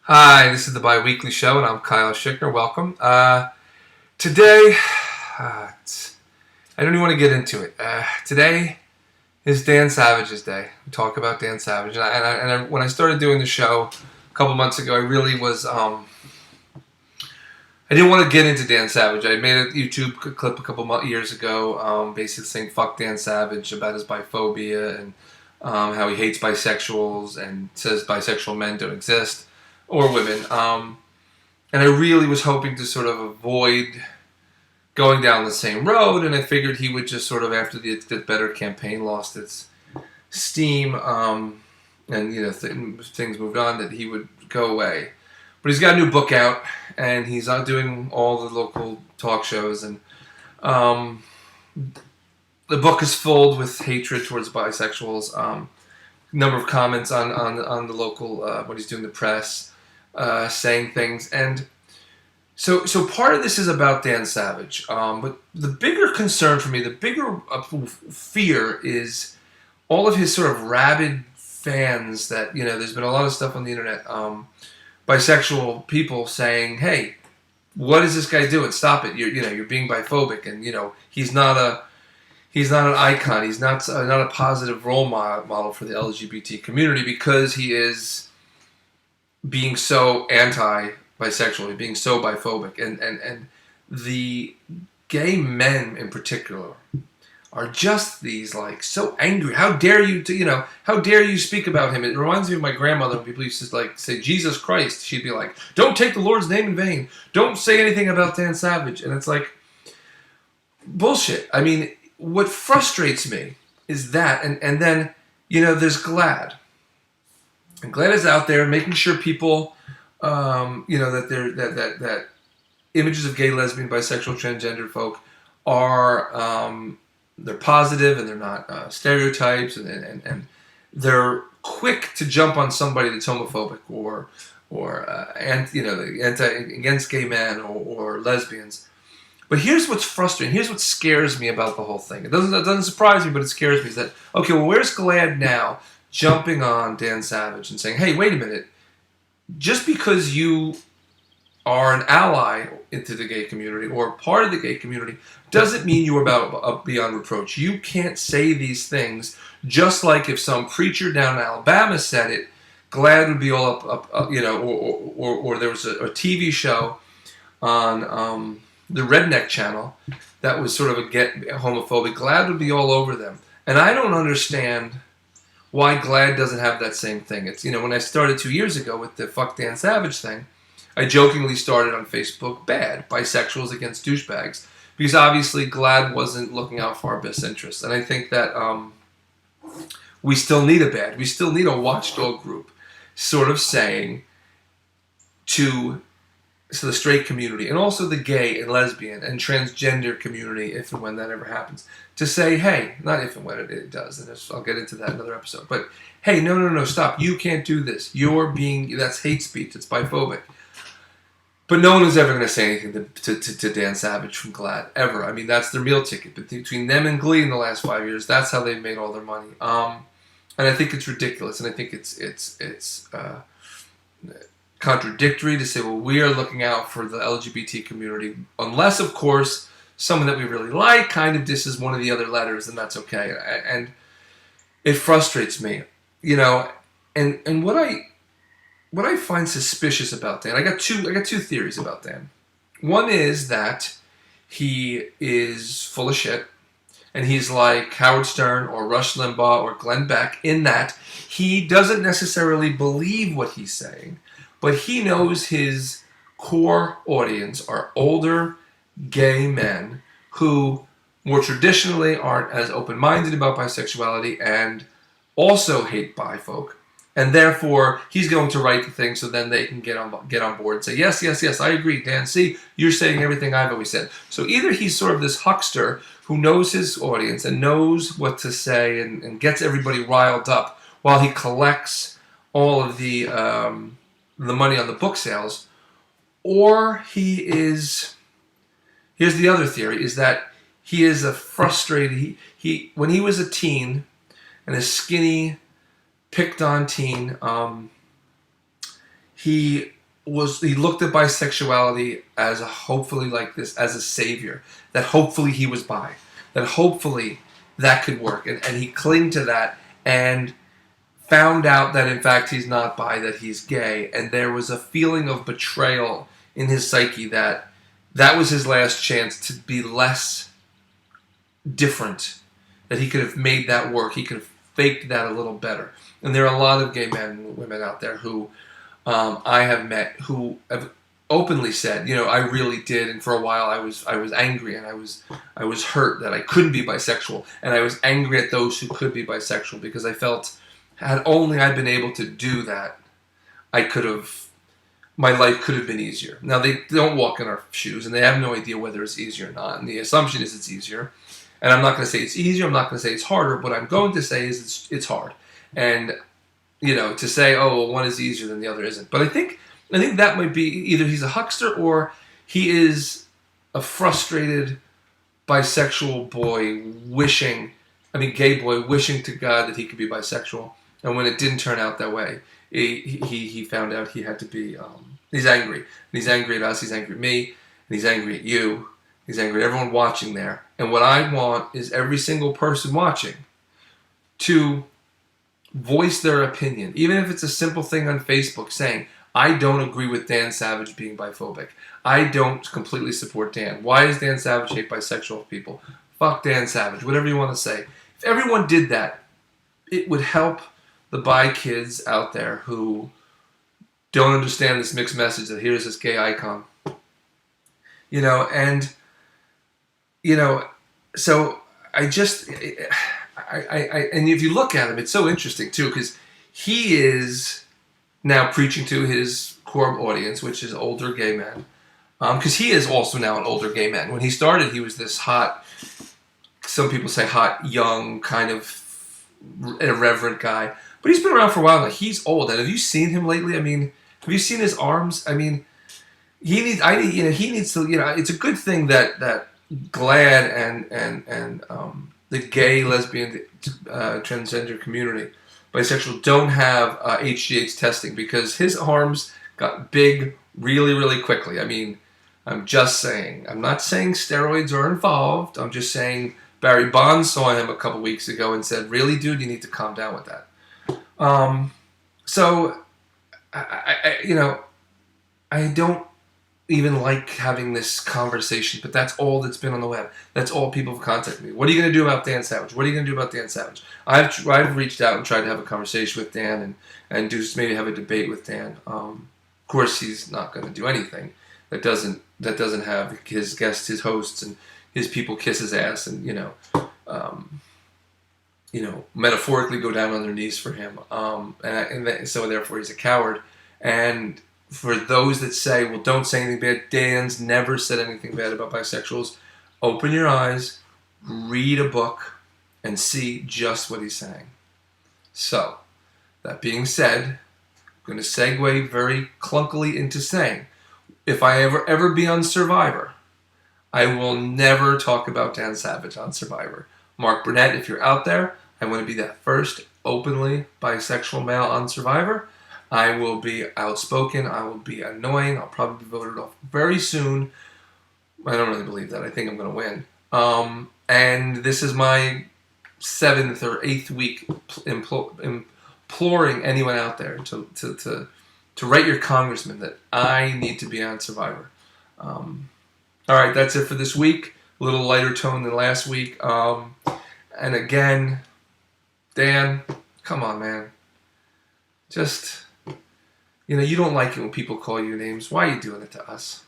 Hi, this is the Bi-Weekly Show, and I'm Kyle Schickner. Welcome. Today, I don't even want to get into it. Today is Dan Savage's day. We talk about Dan Savage. When I started doing the show a couple months ago, I really was, I didn't want to get into Dan Savage. I made a YouTube clip a couple years ago, basically saying fuck Dan Savage about his biphobia and how he hates bisexuals and says bisexual men don't exist or women. And I really was hoping to sort of avoid going down the same road, and I figured he would just sort of, after the Get Better campaign lost its steam, and things moved on, that he would go away. But he's got a new book out, and he's out doing all the local talk shows, and the book is filled with hatred towards bisexuals. Number of comments on the local what he's doing, the press, saying things, and so part of this is about Dan Savage. But the bigger concern for me, the bigger fear, is all of his sort of rabid fans. That there's been a lot of stuff on the internet, bisexual people saying, "Hey, what is this guy doing? Stop it! You're being biphobic, and he's not an icon. He's not a positive role model for the LGBT community because he is being so anti-bisexual, being so biphobic, and the gay men in particular are just these so angry. How dare you how dare you speak about him? It reminds me of my grandmother when people used to say Jesus Christ. She'd be like, don't take the Lord's name in vain. Don't say anything about Dan Savage. And it's like bullshit. I mean, what frustrates me is that, and then there's GLAAD. And GLAAD is out there making sure people, that images of gay, lesbian, bisexual, transgender folk are they're positive and they're not stereotypes, and they're quick to jump on somebody that's homophobic or against gay men or lesbians. But here's what's frustrating. Here's what scares me about the whole thing. It doesn't surprise me, but it scares me. Is that okay? Well, where's GLAAD now? Jumping on Dan Savage and saying, hey, wait a minute, just because you are an ally into the gay community or part of the gay community doesn't mean you are about beyond reproach. You can't say these things, just like if some preacher down in Alabama said it, GLAAD would be all up or there was a TV show on the Redneck channel that was sort of homophobic. GLAAD would be all over them. And I don't understand why GLAAD doesn't have that same thing. It's when I started 2 years ago with the fuck Dan Savage thing, I jokingly started on Facebook, bad, bisexuals against douchebags, because obviously GLAAD wasn't looking out for our best interests. And I think that we still need a watchdog group sort of saying to the straight community, and also the gay and lesbian and transgender community, if and when that ever happens, to say, hey, not if and when it does, and I'll get into that in another episode, but hey, no, stop, you can't do this, that's hate speech, it's biphobic. But no one is ever going to say anything to Dan Savage from GLAAD, ever. I mean, that's their meal ticket. But between them and Glee in the last 5 years, that's how they've made all their money. And I think it's ridiculous, and I think it's contradictory to say, well, we are looking out for the LGBT community, unless, of course, someone that we really like kind of disses one of the other letters, and that's okay. And it frustrates me, and what I find suspicious about Dan, I got two theories about Dan. One is that he is full of shit, and he's like Howard Stern or Rush Limbaugh or Glenn Beck in that he doesn't necessarily believe what he's saying, but he knows his core audience are older gay men who more traditionally aren't as open-minded about bisexuality and also hate bi folk. And therefore, he's going to write the thing so then they can get on board and say, yes, I agree, Dan, see, you're saying everything I've always said. So either he's sort of this huckster who knows his audience and knows what to say and gets everybody riled up while he collects all of the money on the book sales, or he is, here's the other theory, is that he is a frustrated, he when he was a teen and a skinny, picked on teen, he he looked at bisexuality as hopefully like this, as a savior, that hopefully he was bi, that hopefully that could work, and he clinged to that, and found out that in fact he's not bi, that he's gay, and there was a feeling of betrayal in his psyche that that was his last chance to be less different, that he could have made that work, he could have faked that a little better. And there are a lot of gay men and women out there who I have met who have openly said, I really did, and for a while I was angry, and I was hurt that I couldn't be bisexual, and I was angry at those who could be bisexual, because I felt had only I been able to do that, my life could have been easier. Now, they don't walk in our shoes, and they have no idea whether it's easier or not, and the assumption is it's easier. And I'm not going to say it's easier, I'm not going to say it's harder. What I'm going to say is it's hard. And, to say, oh, well, one is easier than the other isn't. But I think that might be either he's a huckster or he is a frustrated bisexual boy gay boy wishing to God that he could be bisexual. And when it didn't turn out that way, he found out he had to be, he's angry. And he's angry at us, he's angry at me, and he's angry at you. He's angry at everyone watching there. And what I want is every single person watching to voice their opinion, even if it's a simple thing on Facebook saying, I don't agree with Dan Savage being biphobic. I don't completely support Dan. Why does Dan Savage hate bisexual people? Fuck Dan Savage, whatever you want to say. If everyone did that, it would help the bi kids out there who don't understand this mixed message that here's this gay icon. So and if you look at him, it's so interesting too, because he is now preaching to his core audience, which is older gay men, because he is also now an older gay man. When he started, he was this hot, some people say hot, young, kind of irreverent guy, but he's been around for a while now. He's old, and have you seen him lately? I mean, have you seen his arms? I mean, he needs to. It's a good thing that GLAAD and the gay, lesbian, transgender community, bisexual, don't have HGH testing, because his arms got big really, really quickly. I mean, I'm just saying. I'm not saying steroids are involved. I'm just saying Barry Bonds saw him a couple weeks ago and said, really, dude, you need to calm down with that. So, I don't even like having this conversation, but that's all that's been on the web. That's all people have contacted me. What are you going to do about Dan Savage? What are you going to do about Dan Savage? I've reached out and tried to have a conversation with Dan and maybe have a debate with Dan. Of course, he's not going to do anything that doesn't have his guests, his hosts, and his people kiss his ass and metaphorically go down on their knees for him. So therefore he's a coward. And for those that say, well, don't say anything bad, Dan's never said anything bad about bisexuals. Open your eyes, read a book, and see just what he's saying. So, that being said, I'm going to segue very clunkily into saying, if I ever be on Survivor, I will never talk about Dan Savage on Survivor. Mark Burnett, if you're out there, I want to be that first openly bisexual male on Survivor. I will be outspoken. I will be annoying. I'll probably be voted off very soon. I don't really believe that. I think I'm going to win. And this is my 7th or 8th week imploring anyone out there to write your congressman that I need to be on Survivor. All right, that's it for this week. A little lighter tone than last week. And again, Dan, come on, man. Just, you don't like it when people call you names. Why are you doing it to us?